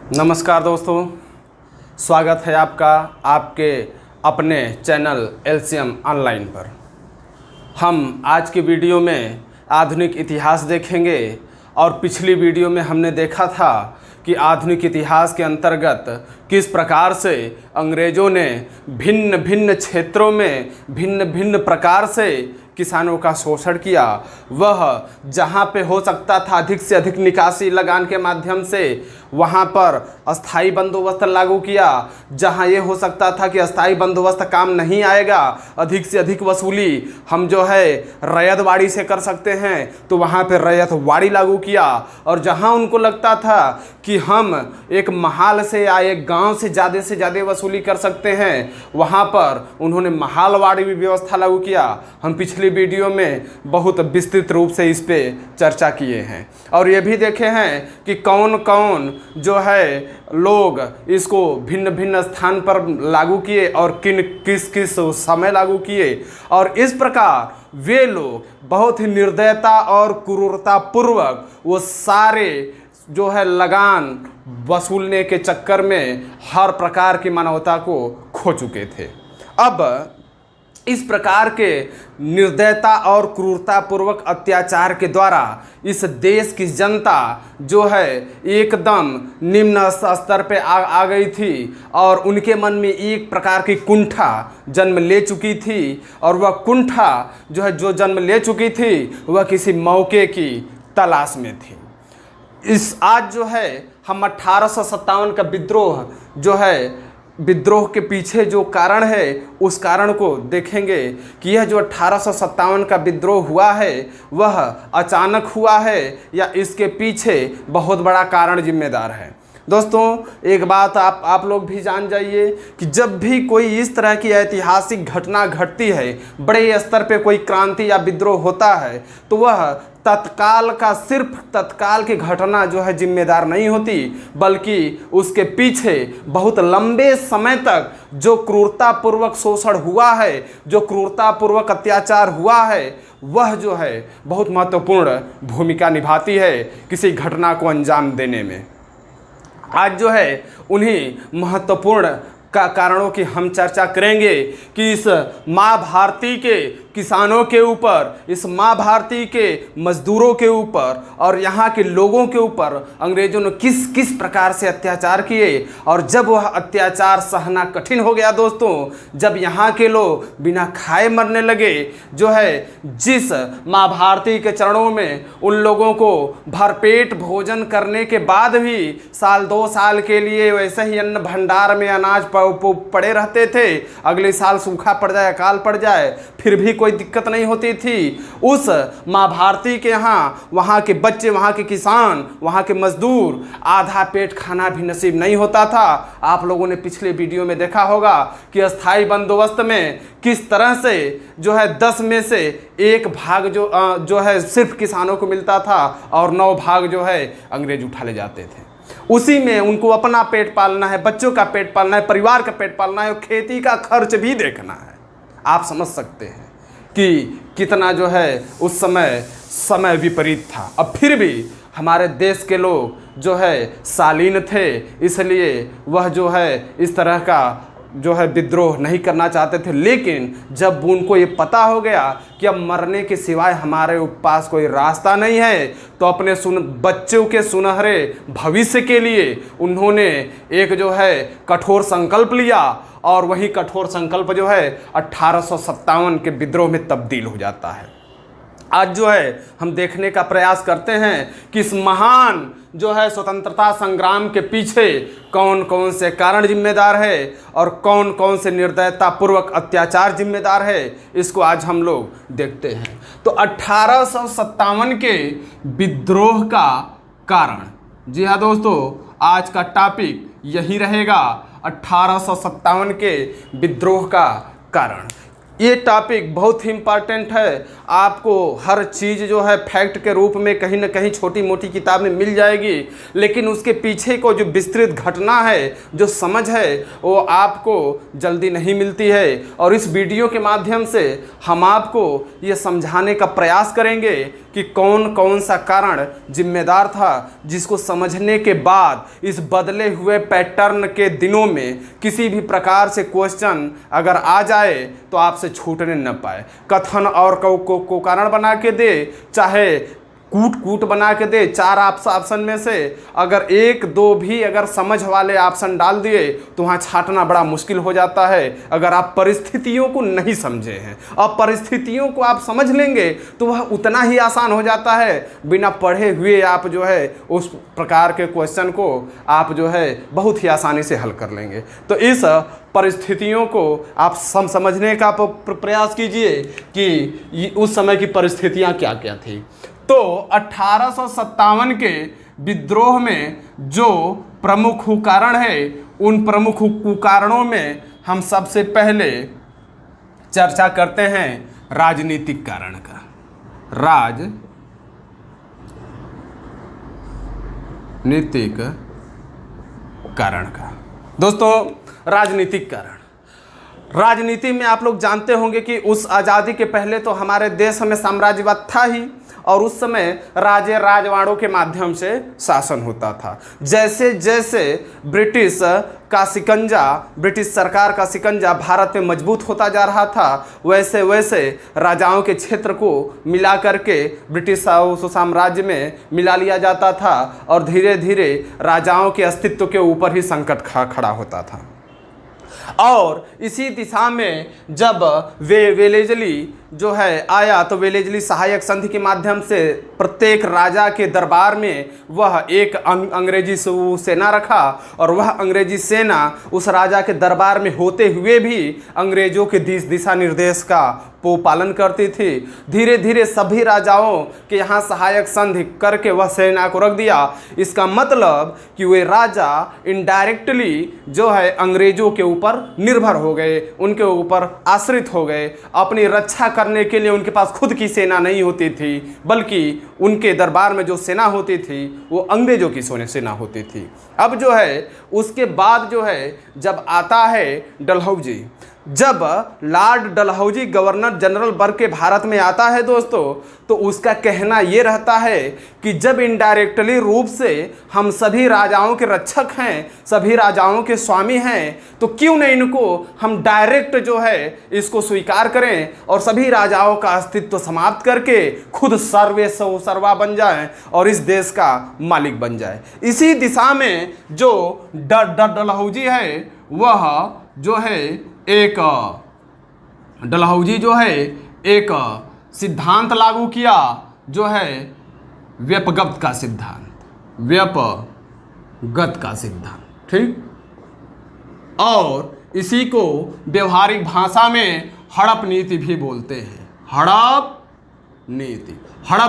नमस्कार दोस्तों, स्वागत है आपका आपके अपने चैनल एलसीएम ऑनलाइन पर। हम आज की वीडियो में आधुनिक इतिहास देखेंगे और पिछली वीडियो में हमने देखा था कि आधुनिक इतिहास के अंतर्गत किस प्रकार से अंग्रेज़ों ने भिन्न भिन्न क्षेत्रों में भिन्न भिन्न प्रकार से किसानों का शोषण किया। वह जहाँ पे हो सकता था अधिक से अधिक निकासी लगान के माध्यम से वहाँ पर अस्थाई बंदोबस्त लागू किया। जहाँ ये हो सकता था कि अस्थाई बंदोबस्त काम नहीं आएगा, अधिक से अधिक वसूली हम जो है रैयतवाड़ी से कर सकते हैं, तो वहाँ पे रैयतवाड़ी लागू किया। और जहाँ उनको लगता था कि हम एक महाल से या एक गांव से ज़्यादा वसूली कर सकते हैं, वहाँ पर उन्होंने महालवाड़ी भी व्यवस्था लागू किया। हम पिछली वीडियो में बहुत विस्तृत रूप से इस पे चर्चा किए हैं और ये भी देखे हैं कि कौन कौन जो है लोग इसको भिन्न भिन्न स्थान पर लागू किए और किस किस समय लागू किए। और इस प्रकार वे लोग बहुत ही निर्दयता और क्रूरता पूर्वक वो सारे जो है लगान वसूलने के चक्कर में हर प्रकार की मानवता को खो चुके थे। अब इस प्रकार के निर्दयता और क्रूरता पूर्वक अत्याचार के द्वारा इस देश की जनता जो है एकदम निम्न स्तर पे आ गई थी और उनके मन में एक प्रकार की कुंठा जन्म ले चुकी थी। और वह कुंठा जो जन्म ले चुकी थी वह किसी मौके की तलाश में थी। इस आज जो है हम 1857 का विद्रोह के पीछे जो कारण है उस कारण को देखेंगे कि यह जो 1857 का विद्रोह हुआ है वह अचानक हुआ है या इसके पीछे बहुत बड़ा कारण जिम्मेदार है। दोस्तों, एक बात आप लोग भी जान जाइए कि जब भी कोई इस तरह की ऐतिहासिक घटना घटती है, बड़े स्तर पे कोई क्रांति या विद्रोह होता है, तो वह सिर्फ तत्काल की घटना जो है जिम्मेदार नहीं होती, बल्कि उसके पीछे बहुत लंबे समय तक जो क्रूरतापूर्वक शोषण हुआ है, जो क्रूरतापूर्वक अत्याचार हुआ है, वह जो है बहुत महत्वपूर्ण भूमिका निभाती है किसी घटना को अंजाम देने में। आज जो है उन्हीं महत्वपूर्ण कारणों की हम चर्चा करेंगे कि इस माँ भारती के किसानों के ऊपर, इस माँ भारती के मजदूरों के ऊपर और यहाँ के लोगों के ऊपर अंग्रेज़ों ने किस किस प्रकार से अत्याचार किए। और जब वह अत्याचार सहना कठिन हो गया दोस्तों, जब यहाँ के लोग बिना खाए मरने लगे, जो है जिस माँ भारती के चरणों में उन लोगों को भरपेट भोजन करने के बाद भी साल 2 साल के लिए वैसे ही अन्न भंडार में अनाज पड़े रहते थे, अगले साल सूखा पड़ जाए, अकाल पड़ जाए, फिर भी कोई दिक्कत नहीं होती थी। उस माँ भारती के यहाँ वहाँ के बच्चे, वहाँ के किसान, वहाँ के मजदूर आधा पेट खाना भी नसीब नहीं होता था। आप लोगों ने पिछले वीडियो में देखा होगा कि अस्थाई बंदोबस्त में किस तरह से जो है 10 में से 1 भाग जो है सिर्फ किसानों को मिलता था और 9 भाग जो है अंग्रेज उठा ले जाते थे। उसी में उनको अपना पेट पालना है, बच्चों का पेट पालना है, परिवार का पेट पालना है और खेती का खर्च भी देखना है। आप समझ सकते हैं कि कितना जो है उस समय विपरीत था। अब फिर भी हमारे देश के लोग जो है शालीन थे, इसलिए वह जो है इस तरह का जो है विद्रोह नहीं करना चाहते थे। लेकिन जब उनको ये पता हो गया कि अब मरने के सिवाय हमारे पास कोई रास्ता नहीं है, तो अपने बच्चों के सुनहरे भविष्य के लिए उन्होंने एक जो है कठोर संकल्प लिया और वही कठोर संकल्प जो है 1857 के विद्रोह में तब्दील हो जाता है। आज जो है हम देखने का प्रयास करते हैं कि इस महान जो है स्वतंत्रता संग्राम के पीछे कौन कौन से कारण जिम्मेदार है और कौन कौन से निर्दयता पूर्वक अत्याचार जिम्मेदार है, इसको आज हम लोग देखते हैं। तो 1857 के विद्रोह का कारण, जी हाँ दोस्तों, आज का टॉपिक यही रहेगा, 1857 के विद्रोह का कारण। ये टॉपिक बहुत ही इम्पॉर्टेंट है। आपको हर चीज़ जो है फैक्ट के रूप में कहीं ना कहीं छोटी मोटी किताब में मिल जाएगी, लेकिन उसके पीछे को जो विस्तृत घटना है, जो समझ है, वो आपको जल्दी नहीं मिलती है। और इस वीडियो के माध्यम से हम आपको ये समझाने का प्रयास करेंगे कि कौन कौन सा कारण जिम्मेदार था, जिसको समझने के बाद इस बदले हुए पैटर्न के दिनों में किसी भी प्रकार से क्वेश्चन अगर आ जाए तो आपसे छूटने न पाए। कथन और को कारण बना के दे, चाहे कूट कूट बना के दे, 4 ऑप्शन में से अगर 1-2 भी अगर समझ वाले ऑप्शन डाल दिए तो वहाँ छांटना बड़ा मुश्किल हो जाता है अगर आप परिस्थितियों को नहीं समझे हैं। अब परिस्थितियों को आप समझ लेंगे तो वह उतना ही आसान हो जाता है। बिना पढ़े हुए आप जो है उस प्रकार के क्वेश्चन को आप जो है बहुत ही आसानी से हल कर लेंगे। तो इस परिस्थितियों को आप समझने का प्रयास कीजिए कि उस समय की परिस्थितियाँ क्या क्या थी। तो 1857 के विद्रोह में जो प्रमुख कारण है, उन प्रमुख कारणों में हम सबसे पहले चर्चा करते हैं राजनीतिक कारण का। राजनीतिक कारण का दोस्तों, राजनीतिक कारण। राजनीति में आप लोग जानते होंगे कि उस आज़ादी के पहले तो हमारे देश में साम्राज्यवाद था ही, और उस समय राजे राजवाड़ों के माध्यम से शासन होता था। जैसे जैसे ब्रिटिश सरकार का शिकंजा भारत में मजबूत होता जा रहा था, वैसे वैसे राजाओं के क्षेत्र को मिला करके ब्रिटिश साम्राज्य में मिला लिया जाता था, और धीरे धीरे राजाओं के अस्तित्व के ऊपर ही संकट खड़ा होता था। और इसी दिशा में जब वेलेजली जो है आया, तो वेलेजली सहायक संधि के माध्यम से प्रत्येक राजा के दरबार में वह एक अंग्रेजी सेना रखा, और वह अंग्रेजी सेना उस राजा के दरबार में होते हुए भी अंग्रेजों के दिशा निर्देश का पालन करती थी। धीरे धीरे सभी राजाओं के यहाँ सहायक संधि करके वह सेना को रख दिया। इसका मतलब कि वे राजा इनडायरेक्टली जो है अंग्रेजों के ऊपर निर्भर हो गए, उनके ऊपर आश्रित हो गए। अपनी रक्षा करने के लिए उनके पास खुद की सेना नहीं होती थी, बल्कि उनके दरबार में जो सेना होती थी वो अंग्रेजों की सेना होती थी। अब जो है उसके बाद जो है जब आता है डलहौजी, जब लॉर्ड डलहौजी गवर्नर जनरल बन के भारत में आता है दोस्तों, तो उसका कहना ये रहता है कि जब इनडायरेक्टली रूप से हम सभी राजाओं के रक्षक हैं, सभी राजाओं के स्वामी हैं, तो क्यों नहीं इनको हम डायरेक्ट जो है इसको स्वीकार करें और सभी राजाओं का अस्तित्व समाप्त करके खुद सर्वा बन जाएं और इस देश का मालिक बन जाए। इसी दिशा में जो डलहौजी है वह जो है डलहौजी जो है एक सिद्धांत लागू किया, जो है व्यपगत का सिद्धांत, ठीक। और इसी को व्यवहारिक भाषा में हड़प नीति भी बोलते हैं। हड़प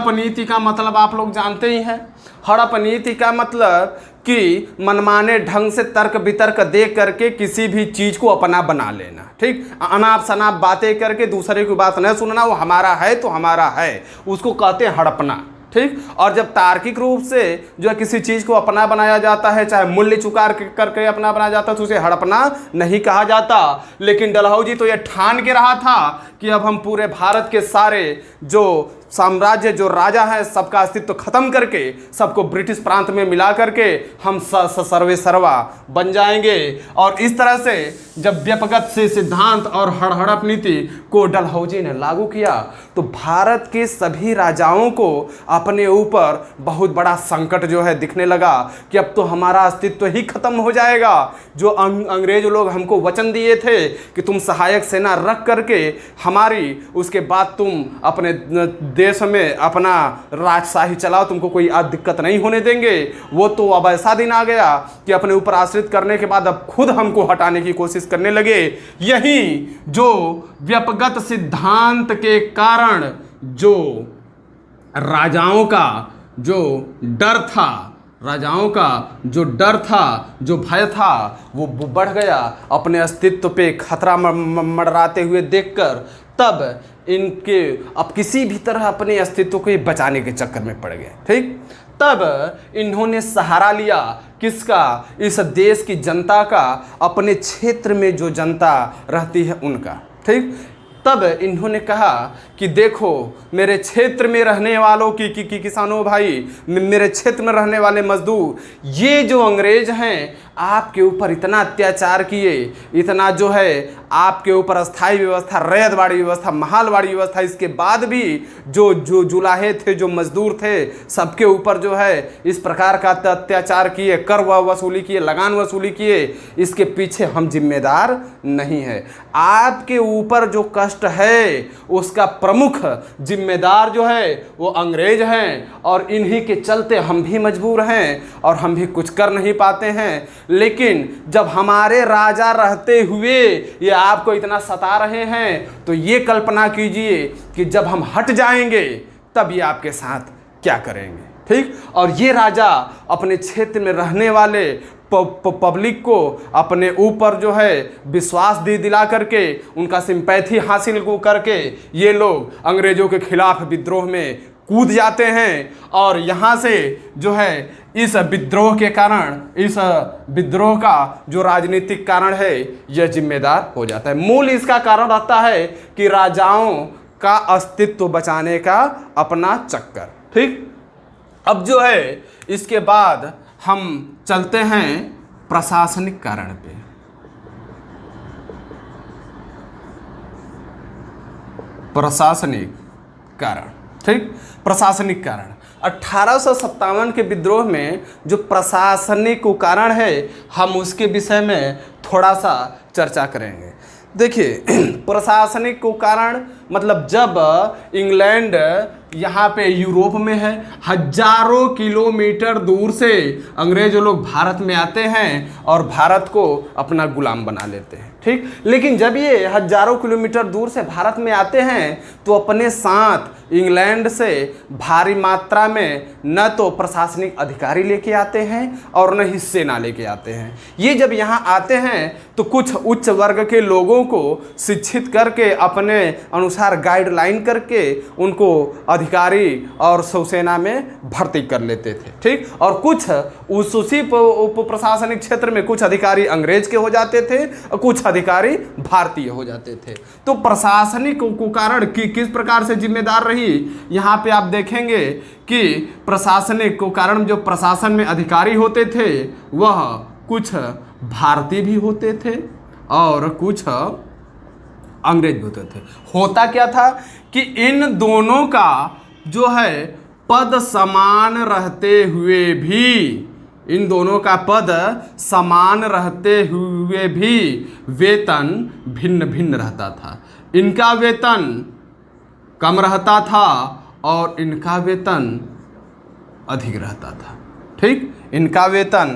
नीति का मतलब आप लोग जानते ही हैं। हड़प नीति का मतलब कि मनमाने ढंग से तर्क वितर्क दे करके किसी भी चीज़ को अपना बना लेना, ठीक। अनाप शनाप बातें करके दूसरे की बात न सुनना, वो हमारा है तो हमारा है, उसको कहते हैं हड़पना, ठीक। और जब तार्किक रूप से जो है किसी चीज़ को अपना बनाया जाता है, चाहे मूल्य चुका करके अपना बनाया जाता है, तो उसे हड़पना नहीं कहा जाता। लेकिन डलहौजी तो यह ठान के रहा था कि अब हम पूरे भारत के सारे जो साम्राज्य, जो राजा है, सबका अस्तित्व खत्म करके सबको ब्रिटिश प्रांत में मिला करके हम सर्वे सर्वा बन जाएंगे। और इस तरह से जब व्यपगत से सिद्धांत और हड़प नीति को डलहौजी ने लागू किया, तो भारत के सभी राजाओं को अपने ऊपर बहुत बड़ा संकट जो है दिखने लगा कि अब तो हमारा अस्तित्व ही खत्म हो जाएगा। जो अंग्रेज लोग हमको वचन दिए थे कि तुम सहायक सेना रख करके हमारी, उसके बाद तुम अपने देश में अपना राजशाही चलाओ, तुमको कोई दिक्कत नहीं होने देंगे, वो तो अब ऐसा दिन आ गया कि अपने ऊपर आश्रित करने के बाद अब खुद हमको हटाने की कोशिश करने लगे। यही जो व्यपगत सिद्धांत के कारण जो राजाओं का जो डर था, जो भय था, वो बढ़ गया। अपने अस्तित्व पे खतरा मंडराते हुए देखकर तब इनके अब किसी भी तरह अपने अस्तित्व को बचाने के चक्कर में पड़ गए, ठीक। तब इन्होंने सहारा लिया किसका? इस देश की जनता का, अपने क्षेत्र में जो जनता रहती है उनका, ठीक। तब इन्होंने कहा कि देखो मेरे क्षेत्र में रहने वालों की किसानों भाई, मेरे क्षेत्र में रहने वाले मजदूर, ये जो अंग्रेज हैं आपके ऊपर इतना अत्याचार किए, इतना जो है आपके ऊपर अस्थायी व्यवस्था, रैयतवाड़ी व्यवस्था, महालवाड़ी व्यवस्था, इसके बाद भी जो जो जुलाहे थे, जो मजदूर थे, सबके ऊपर जो है इस प्रकार का अत्याचार किए, कर वसूली किए, लगान वसूली किए, इसके पीछे हम जिम्मेदार नहीं है। आपके ऊपर जो कष्ट है उसका प्रमुख जिम्मेदार जो है वो अंग्रेज हैं, और इन्हीं के चलते हम भी मजबूर हैं और हम भी कुछ कर नहीं पाते हैं। लेकिन जब हमारे राजा रहते हुए ये आपको इतना सता रहे हैं, तो ये कल्पना कीजिए कि जब हम हट जाएंगे तब ये आपके साथ क्या करेंगे। ठीक, और ये राजा अपने क्षेत्र में रहने वाले पब्लिक को अपने ऊपर जो है विश्वास दिला करके, उनका सिंपैथी हासिल करके ये लोग अंग्रेजों के खिलाफ विद्रोह में कूद जाते हैं, और यहाँ से जो है इस विद्रोह के कारण, इस विद्रोह का जो राजनीतिक कारण है यह जिम्मेदार हो जाता है। मूल इसका कारण रहता है कि राजाओं का अस्तित्व बचाने का अपना चक्कर। ठीक, अब जो है इसके बाद हम चलते हैं प्रशासनिक कारण पे। प्रशासनिक कारण, ठीक, प्रशासनिक कारण 1857 के विद्रोह में जो प्रशासनिक कारण है, हम उसके विषय में थोड़ा सा चर्चा करेंगे। देखिए, प्रशासनिक कारण मतलब जब इंग्लैंड यहाँ पे यूरोप में है, हजारों किलोमीटर दूर से अंग्रेज लोग भारत में आते हैं और भारत को अपना गुलाम बना लेते हैं। ठीक, लेकिन जब ये हजारों किलोमीटर दूर से भारत में आते हैं तो अपने साथ इंग्लैंड से भारी मात्रा में न तो प्रशासनिक अधिकारी लेके आते हैं और न ही सेना लेके आते हैं। ये जब यहाँ आते हैं तो कुछ उच्च वर्ग के लोगों को शिक्षित करके, अपने अनुसार गाइडलाइन करके उनको अधिकारी और सेना में भर्ती कर लेते थे। ठीक, और कुछ उसी प्रशासनिक क्षेत्र में कुछ अधिकारी अंग्रेज के हो जाते थे और कुछ अधिकारी भारतीय हो जाते थे। तो प्रशासनिक कारण किस प्रकार से जिम्मेदार रही, यहाँ पे आप देखेंगे कि प्रशासनिक कारण जो प्रशासन में अधिकारी होते थे वह कुछ भारतीय भी होते थे और कुछ अंग्रेज भी होते थे। होता क्या था कि इन दोनों का जो है पद समान रहते हुए भी, इन दोनों का पद समान रहते हुए भी वेतन भिन्न भिन्न रहता था। इनका वेतन कम रहता था और इनका वेतन अधिक रहता था। ठीक, इनका वेतन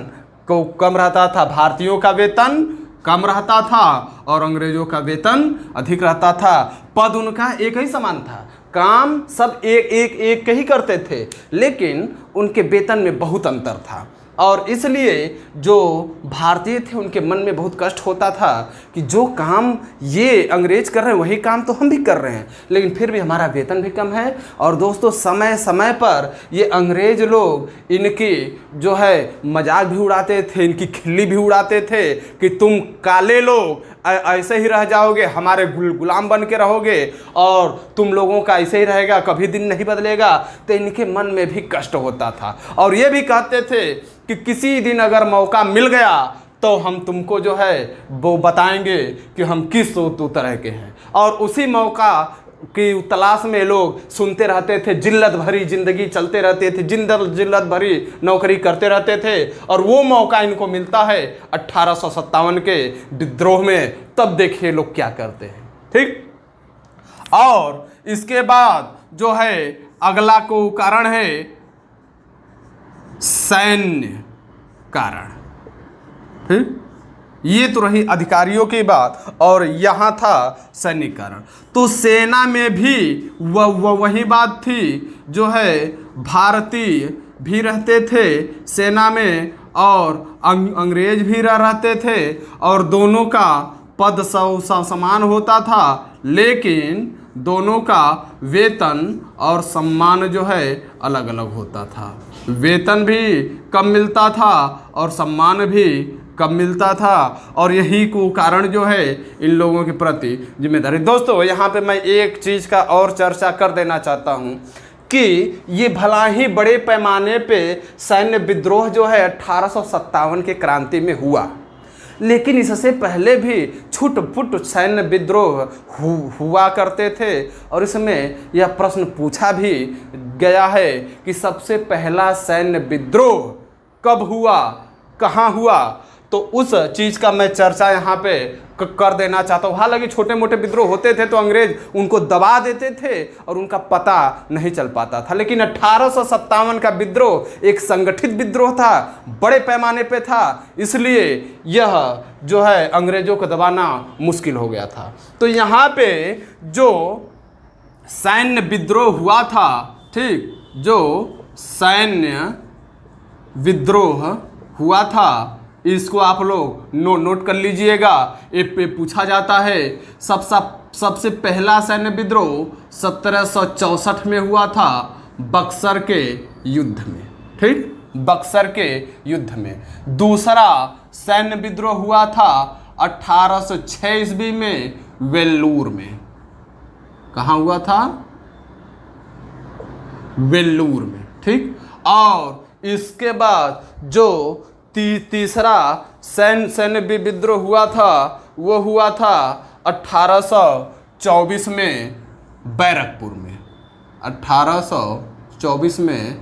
को कम रहता था, भारतीयों का वेतन कम रहता था और अंग्रेजों का वेतन अधिक रहता था। पद उनका एक ही समान था, काम सब एक ही करते थे, लेकिन उनके वेतन में बहुत अंतर था। और इसलिए जो भारतीय थे उनके मन में बहुत कष्ट होता था कि जो काम ये अंग्रेज कर रहे हैं वही काम तो हम भी कर रहे हैं, लेकिन फिर भी हमारा वेतन भी कम है। और दोस्तों, समय समय पर ये अंग्रेज लोग इनकी जो है मजाक भी उड़ाते थे, इनकी खिल्ली भी उड़ाते थे कि तुम काले लोग ऐसे ही रह जाओगे, हमारे गुलाम बन के रहोगे और तुम लोगों का ऐसे ही रहेगा, कभी दिन नहीं बदलेगा। तो इनके मन में भी कष्ट होता था और ये भी कहते थे कि किसी दिन अगर मौका मिल गया तो हम तुमको जो है वो बताएंगे कि हम किस तरह के हैं। और उसी मौका की तलाश में लोग सुनते रहते थे, जिल्लत भरी जिंदगी चलते रहते थे, जिल्लत भरी नौकरी करते रहते थे। और वो मौका इनको मिलता है 1857 के विद्रोह में। तब देखिए लोग क्या करते हैं। ठीक, और इसके बाद जो है अगला को कारण है सैन्य कारण। ठीक, ये तो रही अधिकारियों की बात, और यहाँ था सैनिक कारण। तो सेना में भी वही बात थी, जो है भारतीय भी रहते थे सेना में और अंग्रेज भी रहते थे, और दोनों का पद समान होता था, लेकिन दोनों का वेतन और सम्मान जो है अलग अलग होता था। वेतन भी कम मिलता था और सम्मान भी कब मिलता था, और यही को कारण जो है इन लोगों के प्रति जिम्मेदारी। दोस्तों यहाँ पे मैं एक चीज़ का और चर्चा कर देना चाहता हूँ कि ये भला ही बड़े पैमाने पे सैन्य विद्रोह जो है 1857 के क्रांति में हुआ, लेकिन इससे पहले भी छुट पुट सैन्य विद्रोह हुआ करते थे। और इसमें यह प्रश्न पूछा भी गया है कि सबसे पहला सैन्य विद्रोह कब हुआ, कहाँ हुआ, तो उस चीज़ का मैं चर्चा यहाँ पे कर देना चाहता हूँ। हालांकि छोटे मोटे विद्रोह होते थे तो अंग्रेज उनको दबा देते थे और उनका पता नहीं चल पाता था, लेकिन 1857 का विद्रोह एक संगठित विद्रोह था, बड़े पैमाने पे था, इसलिए यह जो है अंग्रेजों को दबाना मुश्किल हो गया था। तो यहाँ पे जो सैन्य विद्रोह हुआ था, ठीक, जो सैन्य विद्रोह हुआ था, इसको आप लोग नोट कर लीजिएगा। एक पे पूछा जाता है सबसे पहला सैन्य विद्रोह 1764 में हुआ था, बक्सर के युद्ध में, ठीक, बक्सर के युद्ध में। दूसरा सैन्य विद्रोह हुआ था 1806 ईस्वी में वेल्लूर में। कहाँ हुआ था? वेल्लूर में, ठीक। और इसके बाद जो तीसरा सैन्य विद्रोह हुआ था वो हुआ था 1824 में बैरकपुर में। 1824 में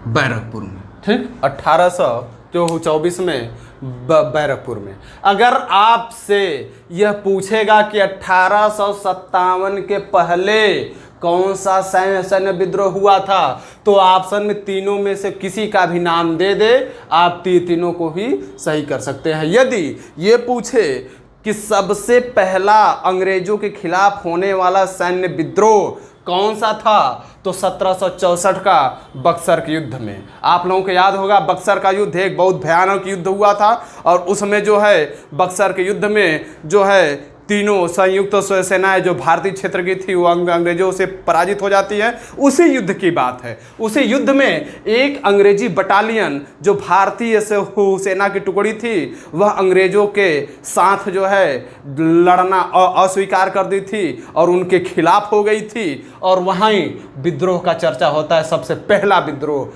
बैरकपुर में, ठीक, 1824 में बैरकपुर में। अगर आपसे यह पूछेगा कि 1857 के पहले कौन सा सैन्य विद्रोह हुआ था, तो ऑप्शन में तीनों में से किसी का भी नाम दे दे, आप तीनों को ही सही कर सकते हैं। यदि ये पूछे कि सबसे पहला अंग्रेजों के खिलाफ होने वाला सैन्य विद्रोह कौन सा था, तो 1764 का बक्सर के युद्ध में। आप लोगों को याद होगा बक्सर का युद्ध एक बहुत भयानक युद्ध हुआ था, और उसमें जो है बक्सर के युद्ध में जो है तीनों संयुक्त सेनाएं जो भारतीय क्षेत्र की थी वो अंग्रेजों से पराजित हो जाती है। उसी युद्ध की बात है। उसी युद्ध में एक अंग्रेजी बटालियन जो भारतीय सेना की टुकड़ी थी वह अंग्रेजों के साथ जो है लड़ना अस्वीकार कर दी थी और उनके खिलाफ हो गई थी, और वहीं विद्रोह का चर्चा होता है। सबसे पहला विद्रोह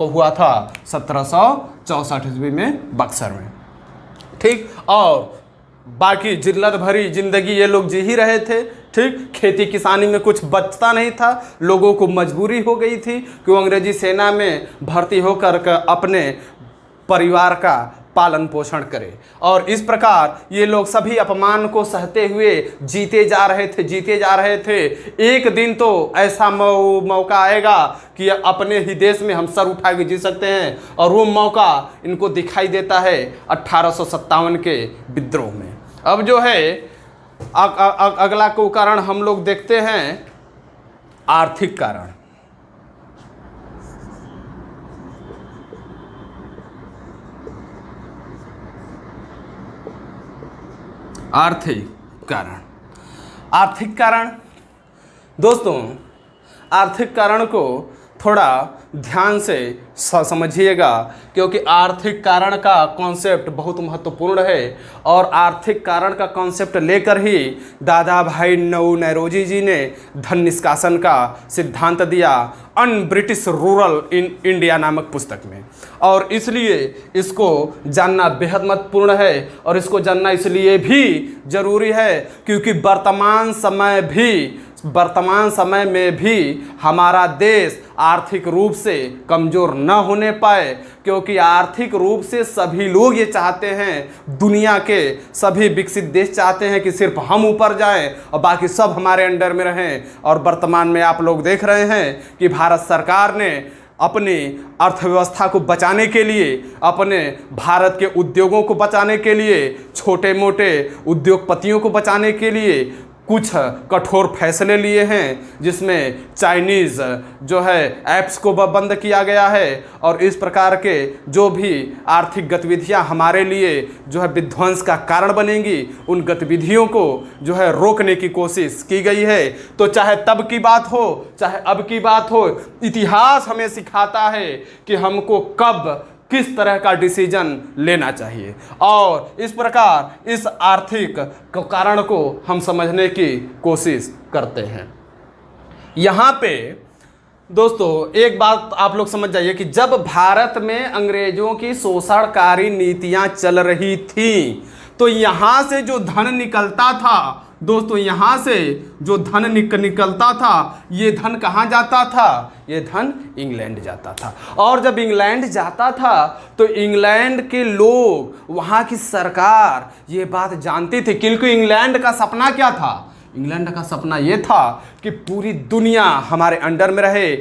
हुआ था 1764 ईस्वी में बक्सर में, ठीक। और बाकी जिल्लत भरी जिंदगी ये लोग जी ही रहे थे, ठीक। खेती किसानी में कुछ बचता नहीं था, लोगों को मजबूरी हो गई थी कि वो अंग्रेजी सेना में भर्ती होकर अपने परिवार का पालन पोषण करे, और इस प्रकार ये लोग सभी अपमान को सहते हुए जीते जा रहे थे। एक दिन तो ऐसा मौका आएगा कि अपने ही देश में हम सर उठा के जी सकते हैं, और वो मौका इनको दिखाई देता है 1857 के विद्रोह में। अब जो है अगला को कारण हम लोग देखते हैं आर्थिक कारण। आर्थिक कारण दोस्तों, आर्थिक कारण को थोड़ा ध्यान से समझिएगा, क्योंकि आर्थिक कारण का कॉन्सेप्ट बहुत महत्वपूर्ण है, और आर्थिक कारण का कॉन्सेप्ट लेकर ही दादा भाई नौरोजी जी ने धन निष्कासन का सिद्धांत दिया un British rural in India नामक पुस्तक में। और इसलिए इसको जानना बेहद महत्वपूर्ण है, और इसको जानना इसलिए भी ज़रूरी है क्योंकि वर्तमान समय में भी हमारा देश आर्थिक रूप से कमज़ोर न होने पाए, क्योंकि आर्थिक रूप से सभी लोग ये चाहते हैं, दुनिया के सभी विकसित देश चाहते हैं कि सिर्फ हम ऊपर जाएं और बाकी सब हमारे अंडर में रहें। और वर्तमान में आप लोग देख रहे हैं कि भारत सरकार ने अपनी अर्थव्यवस्था को बचाने के लिए, अपने भारत के उद्योगों को बचाने के लिए, छोटे मोटे उद्योगपतियों को बचाने के लिए कुछ कठोर फैसले लिए हैं, जिसमें चाइनीज़ जो है ऐप्स को बंद किया गया है और इस प्रकार के जो भी आर्थिक गतिविधियां हमारे लिए जो है विध्वंस का कारण बनेंगी, उन गतिविधियों को जो है रोकने की कोशिश की गई है। तो चाहे तब की बात हो चाहे अब की बात हो, इतिहास हमें सिखाता है कि हमको कब किस तरह का डिसीजन लेना चाहिए। और इस प्रकार इस आर्थिक कारण को हम समझने की कोशिश करते हैं। यहाँ पे दोस्तों एक बात आप लोग समझ जाइए कि जब भारत में अंग्रेजों की शोषणकारी नीतियां चल रही थी, तो यहाँ से जो धन निकलता था दोस्तों, यहाँ से जो धन निकलता था, ये धन कहाँ जाता था? ये धन इंग्लैंड जाता था। और जब इंग्लैंड जाता था तो इंग्लैंड के लोग, वहाँ की सरकार ये बात जानती थी, क्योंकि इंग्लैंड का सपना क्या था? इंग्लैंड का सपना ये था कि पूरी दुनिया हमारे अंडर में रहे,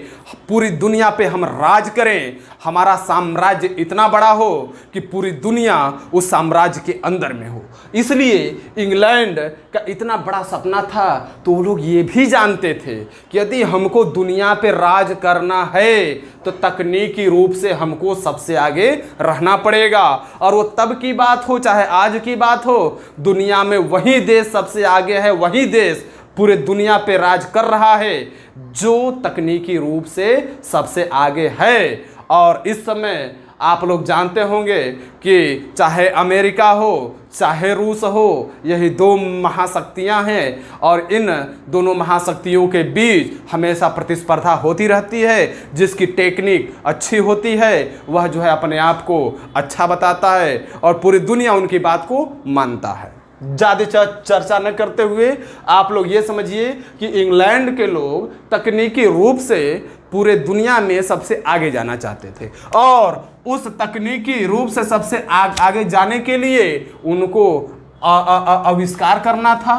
पूरी दुनिया पे हम राज करें, हमारा साम्राज्य इतना बड़ा हो कि पूरी दुनिया उस साम्राज्य के अंदर में हो। इसलिए इंग्लैंड का इतना बड़ा सपना था। तो वो लोग ये भी जानते थे कि यदि हमको दुनिया पे राज करना है तो तकनीकी रूप से हमको सबसे आगे रहना पड़ेगा। और वो तब की बात हो चाहे आज की बात हो, दुनिया में वही देश सबसे आगे है, वही देश पूरे दुनिया पे राज कर रहा है जो तकनीकी रूप से सबसे आगे है। और इस समय आप लोग जानते होंगे कि चाहे अमेरिका हो चाहे रूस हो, यही दो महाशक्तियां हैं और इन दोनों महाशक्तियों के बीच हमेशा प्रतिस्पर्धा होती रहती है। जिसकी टेक्निक अच्छी होती है वह जो है अपने आप को अच्छा बताता है और पूरी दुनिया उनकी बात को मानता है। ज़्यादा चर्चा न करते हुए आप लोग ये समझिए कि इंग्लैंड के लोग तकनीकी रूप से पूरे दुनिया में सबसे आगे जाना चाहते थे और उस तकनीकी रूप से सबसे आगे जाने के लिए उनको आविष्कार करना था।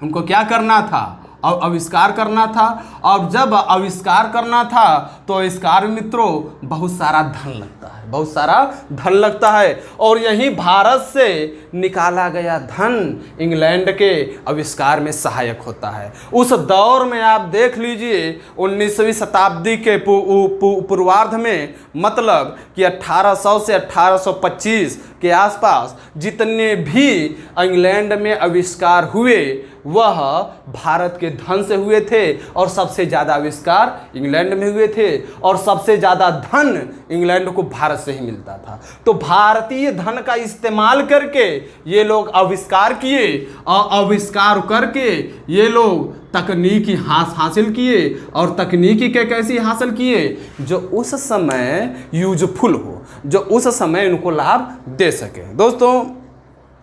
उनको क्या करना था? आविष्कार करना था। और जब आविष्कार करना था तो आविष्कार मित्रों बहुत सारा धन लगता है, बहुत सारा धन लगता है। और यही भारत से निकाला गया धन इंग्लैंड के आविष्कार में सहायक होता है। उस दौर में आप देख लीजिए 19वीं शताब्दी के पूर्वार्ध में, मतलब कि 1800 से 1825 के आसपास जितने भी इंग्लैंड में आविष्कार हुए वह भारत के धन से हुए थे और सबसे ज़्यादा आविष्कार इंग्लैंड में हुए थे और सबसे ज़्यादा धन इंग्लैंड को भारत से ही मिलता था। तो भारतीय धन का इस्तेमाल करके ये लोग आविष्कार किए और आविष्कार करके ये लोग तकनीकी हासिल किए और तकनीकी के कैसी हासिल किए जो उस समय यूजफुल हो, जो उस समय इनको लाभ दे सके। दोस्तों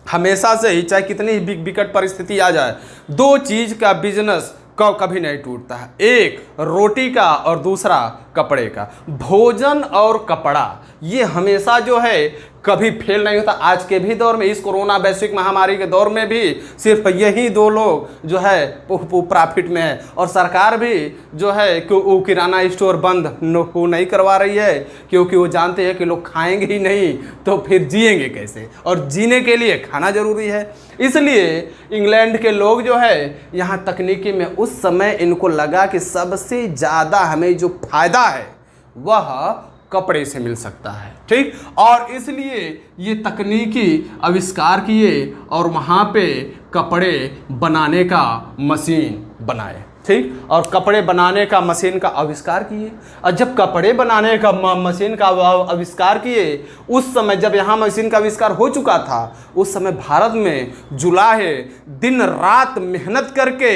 हमेशा से ही चाहे कितनी ही विकट परिस्थिति आ जाए, दो चीज़ का बिजनेस कभी नहीं टूटता है, एक रोटी का और दूसरा कपड़े का। भोजन और कपड़ा ये हमेशा जो है कभी फेल नहीं होता। आज के भी दौर में, इस कोरोना वैश्विक महामारी के दौर में भी सिर्फ यही दो लोग जो है प्रॉफिट में है और सरकार भी जो है कि वो किराना स्टोर बंद नहीं करवा रही है, क्योंकि वो जानते हैं कि लोग खाएंगे ही नहीं तो फिर जिएंगे कैसे, और जीने के लिए खाना जरूरी है। इसलिए इंग्लैंड के लोग जो है यहाँ तकनीकी में उस समय इनको लगा कि सबसे ज़्यादा हमें जो फायदा है वह कपड़े से मिल सकता है, ठीक। और इसलिए ये तकनीकी आविष्कार किए और वहाँ पे कपड़े बनाने का मशीन बनाए, ठीक। और कपड़े बनाने का मशीन का आविष्कार किए। और जब कपड़े बनाने का मशीन का आविष्कार किए, उस समय जब यहाँ मशीन का आविष्कार हो चुका था, उस समय भारत में जुलाहे दिन रात मेहनत करके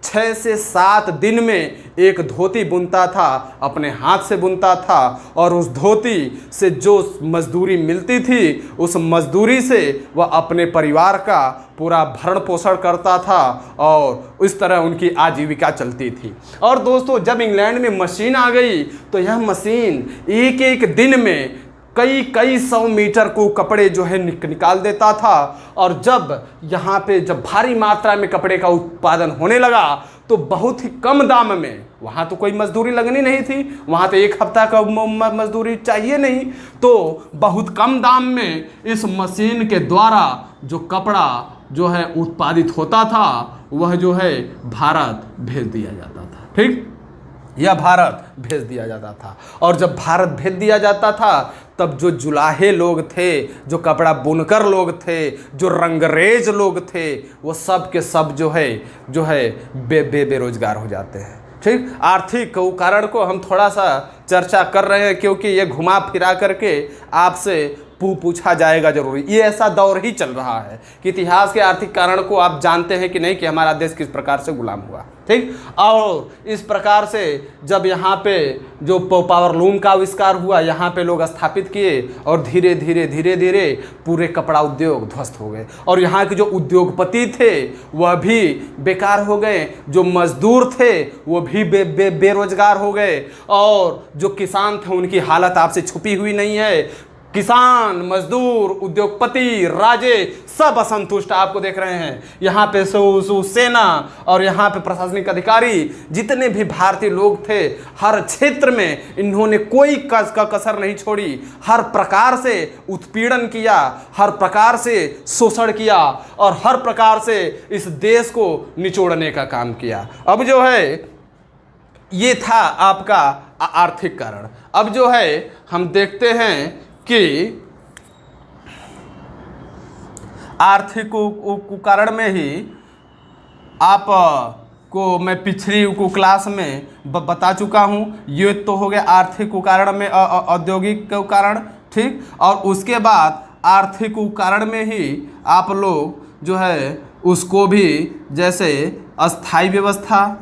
6 से 7 दिन में एक धोती बुनता था, अपने हाथ से बुनता था और उस धोती से जो मजदूरी मिलती थी उस मजदूरी से वह अपने परिवार का पूरा भरण पोषण करता था और इस तरह उनकी आजीविका चलती थी। और दोस्तों जब इंग्लैंड में मशीन आ गई तो यह मशीन एक एक दिन में कई सौ मीटर को कपड़े जो है निकाल देता था। और जब यहाँ पे जब भारी मात्रा में कपड़े का उत्पादन होने लगा तो बहुत ही कम दाम में, वहाँ तो कोई मजदूरी लगनी नहीं थी, वहाँ तो एक हफ्ता का मजदूरी चाहिए नहीं, तो बहुत कम दाम में इस मशीन के द्वारा जो कपड़ा जो है उत्पादित होता था वह जो है भारत भेज दिया जाता था। ठीक, यह भारत भेज दिया जाता था। और जब भारत भेज दिया जाता था तब जो जुलाहे लोग थे, जो कपड़ा बुनकर लोग थे, जो रंगरेज लोग थे, वो सब के सब जो है बेरोजगार हो जाते हैं। ठीक, आर्थिक कारण को हम थोड़ा सा चर्चा कर रहे हैं क्योंकि ये घुमा फिरा करके आपसे पूछा जाएगा जरूरी। ये ऐसा दौर ही चल रहा है कि इतिहास के आर्थिक कारण को आप जानते हैं कि नहीं, कि हमारा देश किस प्रकार से गुलाम हुआ। ठीक, और इस प्रकार से जब यहाँ पे जो पावरलूम का आविष्कार हुआ, यहाँ पे लोग स्थापित किए और धीरे धीरे पूरे कपड़ा उद्योग ध्वस्त हो गए। और यहाँ के जो उद्योगपति थे वह भी बेकार हो गए, जो मजदूर थे वो भी बेरोजगार हो गए, और जो किसान थे उनकी हालत आपसे छुपी हुई नहीं है। किसान, मजदूर, उद्योगपति, राजे सब असंतुष्ट आपको देख रहे हैं। यहाँ पे सेना और यहाँ पे प्रशासनिक अधिकारी जितने भी भारतीय लोग थे, हर क्षेत्र में इन्होंने कोई कसर नहीं छोड़ी। हर प्रकार से उत्पीड़न किया, हर प्रकार से शोषण किया और हर प्रकार से इस देश को निचोड़ने का काम किया। अब जो है ये था आपका आर्थिक कारण। अब जो है हम देखते हैं कि आर्थिक कारण में ही आप को मैं पिछली क्लास में बता चुका हूँ। ये तो हो गया आर्थिक कारण में औद्योगिक कारण। ठीक, और उसके बाद आर्थिक कारण में ही आप लोग जो है उसको भी, जैसे अस्थाई व्यवस्था,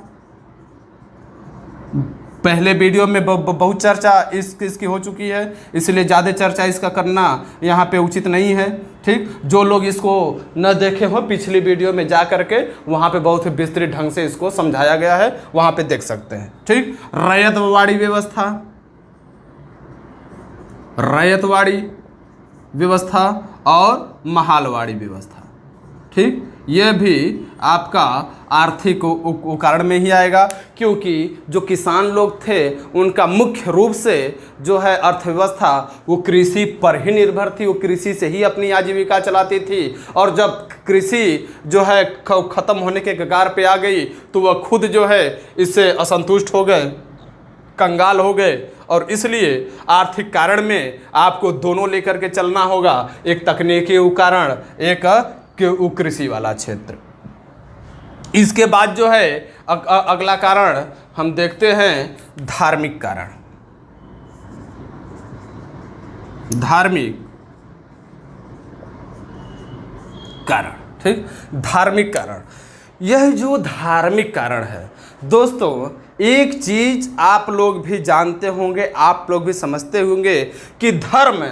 पहले वीडियो में बहुत चर्चा इसकी हो चुकी है, इसलिए ज़्यादा चर्चा इसका करना यहाँ पे उचित नहीं है। ठीक, जो लोग इसको न देखे हो पिछली वीडियो में जा करके वहाँ पे बहुत ही विस्तृत ढंग से इसको समझाया गया है, वहाँ पे देख सकते हैं। ठीक, रैयतवाड़ी व्यवस्था और महालवाड़ी व्यवस्था। ठीक, यह भी आपका आर्थिक कारण में ही आएगा, क्योंकि जो किसान लोग थे उनका मुख्य रूप से जो है अर्थव्यवस्था वो कृषि पर ही निर्भर थी। वो कृषि से ही अपनी आजीविका चलाती थी, और जब कृषि जो है ख़त्म होने के कगार पे आ गई तो वह खुद जो है इससे असंतुष्ट हो गए, कंगाल हो गए। और इसलिए आर्थिक कारण में आपको दोनों लेकर के चलना होगा, एक तकनीकी कारण, एक कृषि वाला क्षेत्र। इसके बाद जो है अगला कारण हम देखते हैं धार्मिक कारण। ठीक, धार्मिक कारण। यह जो धार्मिक कारण है दोस्तों, एक चीज आप लोग भी जानते होंगे, आप लोग भी समझते होंगे कि धर्म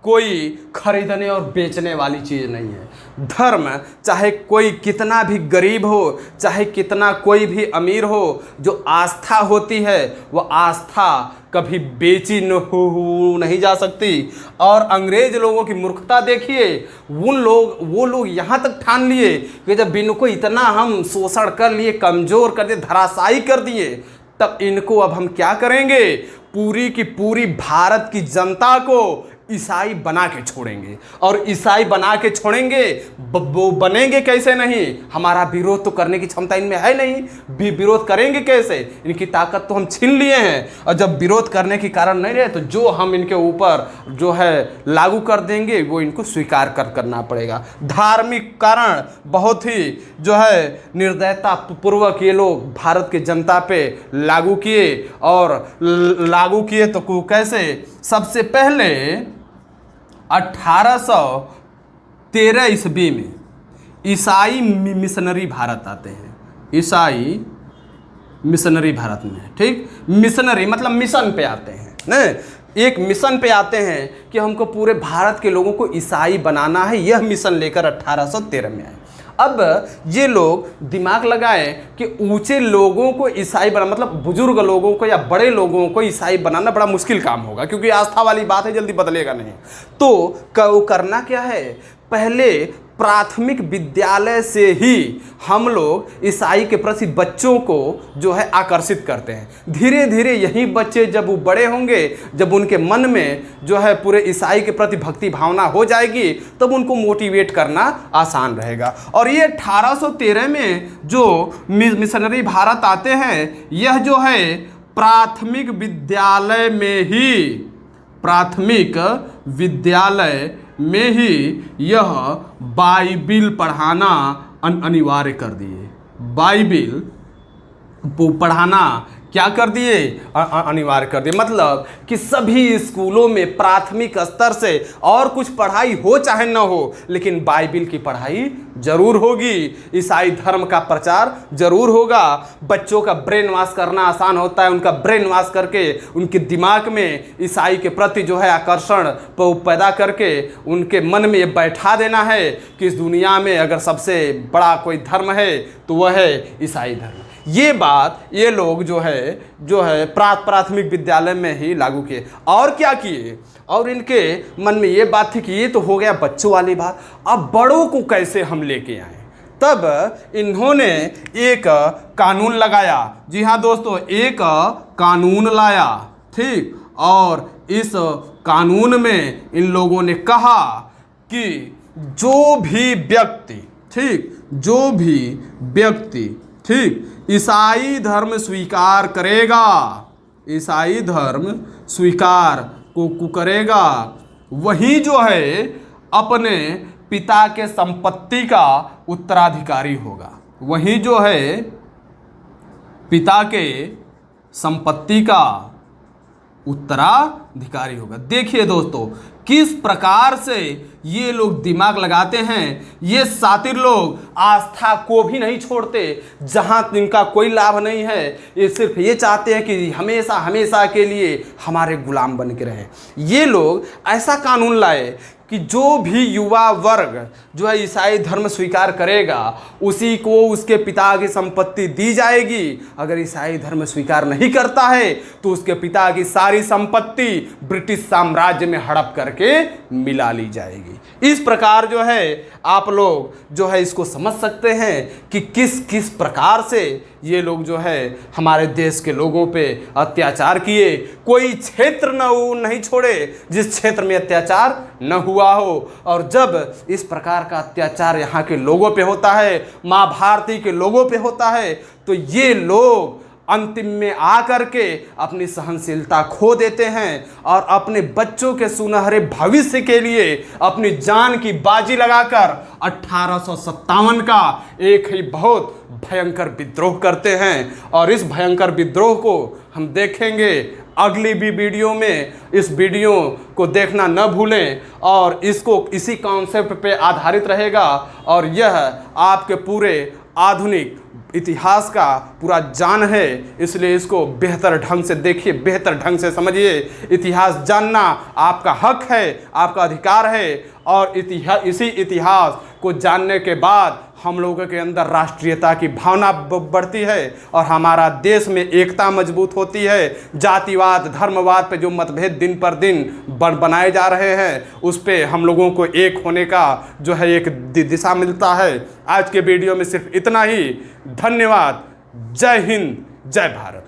कोई खरीदने और बेचने वाली चीज़ नहीं है। धर्म चाहे कोई कितना भी गरीब हो, चाहे कितना कोई भी अमीर हो, जो आस्था होती है वह आस्था कभी बेची नहीं जा सकती। और अंग्रेज लोगों की मूर्खता देखिए, वो लोग यहाँ तक ठान लिए कि जब इनको इतना हम शोषण कर लिए, कमज़ोर कर दिए, धराशायी कर दिए, तब इनको अब हम क्या करेंगे, पूरी की पूरी भारत की जनता को ईसाई बना के छोड़ेंगे। और ईसाई बना के छोड़ेंगे, वो बनेंगे कैसे नहीं, हमारा विरोध तो करने की क्षमता इनमें है नहीं, विरोध करेंगे कैसे, इनकी ताकत तो हम छीन लिए हैं। और जब विरोध करने की कारण नहीं रहे तो जो हम इनके ऊपर जो है लागू कर देंगे वो इनको स्वीकार करना पड़ेगा। धार्मिक कारण बहुत ही जो है निर्दयता पूर्वक ये लोग भारत की जनता पे लागू किए। और लागू किए तो कैसे, सबसे पहले 1813 ईस्वी में ईसाई मिशनरी भारत आते हैं। ईसाई मिशनरी भारत में, ठीक, मिशनरी मतलब मिशन पे आते हैं, नहीं, एक मिशन पे आते हैं कि हमको पूरे भारत के लोगों को ईसाई बनाना है। यह मिशन लेकर 1813 में आए। अब ये लोग दिमाग लगाएं कि ऊंचे लोगों को ईसाई बना, मतलब बुजुर्ग लोगों को या बड़े लोगों को ईसाई बनाना बड़ा मुश्किल काम होगा, क्योंकि आस्था वाली बात है, जल्दी बदलेगा नहीं। तो करना क्या है, पहले प्राथमिक विद्यालय से ही हम लोग ईसाई के प्रति बच्चों को जो है आकर्षित करते हैं। धीरे धीरे यही बच्चे जब वो बड़े होंगे, जब उनके मन में जो है पूरे ईसाई के प्रति भक्ति भावना हो जाएगी, तब उनको मोटिवेट करना आसान रहेगा। और ये 1813 में जो मिशनरी भारत आते हैं, यह जो है प्राथमिक विद्यालय में ही यह बाइबिल पढ़ाना अनिवार्य कर दिए। बाइबिल पढ़ाना क्या कर दिए? अनिवार्य कर दिए। मतलब कि सभी स्कूलों में प्राथमिक स्तर से और कुछ पढ़ाई हो चाहे न हो, लेकिन बाइबिल की पढ़ाई जरूर होगी, ईसाई धर्म का प्रचार जरूर होगा। बच्चों का ब्रेन वॉश करना आसान होता है, उनका ब्रेन वॉश करके उनके दिमाग में ईसाई के प्रति जो है आकर्षण पैदा करके उनके मन में ये बैठा देना है कि इस दुनिया में अगर सबसे बड़ा कोई धर्म है तो वह है ईसाई धर्म। ये बात ये लोग जो है प्राथमिक विद्यालय में ही लागू किए। और क्या किए? और इनके मन में ये बात थी कि ये तो हो गया बच्चों वाली बात, अब बड़ों को कैसे हम लेके आए। तब इन्होंने एक कानून लगाया। जी हाँ दोस्तों, एक कानून लाया, ठीक। और इस कानून में इन लोगों ने कहा कि जो भी व्यक्ति ईसाई धर्म स्वीकार करेगा, ईसाई धर्म स्वीकार को करेगा, वही जो है अपने पिता के संपत्ति का उत्तराधिकारी होगा। वही जो है पिता के संपत्ति का उत्तराधिकारी होगा। देखिए दोस्तों, किस प्रकार से ये लोग दिमाग लगाते हैं। ये सातिर लोग आस्था को भी नहीं छोड़ते, जहां इनका कोई लाभ नहीं है। ये सिर्फ ये चाहते हैं कि हमेशा हमेशा के लिए हमारे गुलाम बन के रहें। ये लोग ऐसा कानून लाए कि जो भी युवा वर्ग जो है ईसाई धर्म स्वीकार करेगा, उसी को उसके पिता की संपत्ति दी जाएगी। अगर ईसाई धर्म स्वीकार नहीं करता है तो उसके पिता की सारी संपत्ति ब्रिटिश साम्राज्य में हड़प करके मिला ली जाएगी। इस प्रकार जो है आप लोग जो है इसको समझ सकते हैं कि किस किस प्रकार से ये लोग जो है हमारे देश के लोगों पे अत्याचार किए। कोई क्षेत्र नहीं छोड़े जिस क्षेत्र में अत्याचार न हुआ हो। और जब इस प्रकार का अत्याचार यहाँ के लोगों पे होता है, माँ भारती के लोगों पे होता है, तो ये लोग अंतिम में आकर के अपनी सहनशीलता खो देते हैं और अपने बच्चों के सुनहरे भविष्य के लिए अपनी जान की बाजी लगाकर 1857 का एक ही बहुत भयंकर विद्रोह करते हैं। और इस भयंकर विद्रोह को हम देखेंगे अगली भी वीडियो में। इस वीडियो को देखना न भूलें और इसको इसी कॉन्सेप्ट पे आधारित रहेगा और यह आपके पूरे आधुनिक इतिहास का पूरा जान है। इसलिए इसको बेहतर ढंग से देखिए, बेहतर ढंग से समझिए। इतिहास जानना आपका हक है, आपका अधिकार है। और इसी इतिहास को जानने के बाद हम लोगों के अंदर राष्ट्रीयता की भावना बढ़ती है और हमारा देश में एकता मजबूत होती है। जातिवाद धर्मवाद पे जो मतभेद दिन पर दिन बनाए जा रहे हैं, उस पे हम लोगों को एक होने का जो है एक दिशा मिलता है। आज के वीडियो में सिर्फ इतना ही। धन्यवाद। जय हिंद, जय भारत।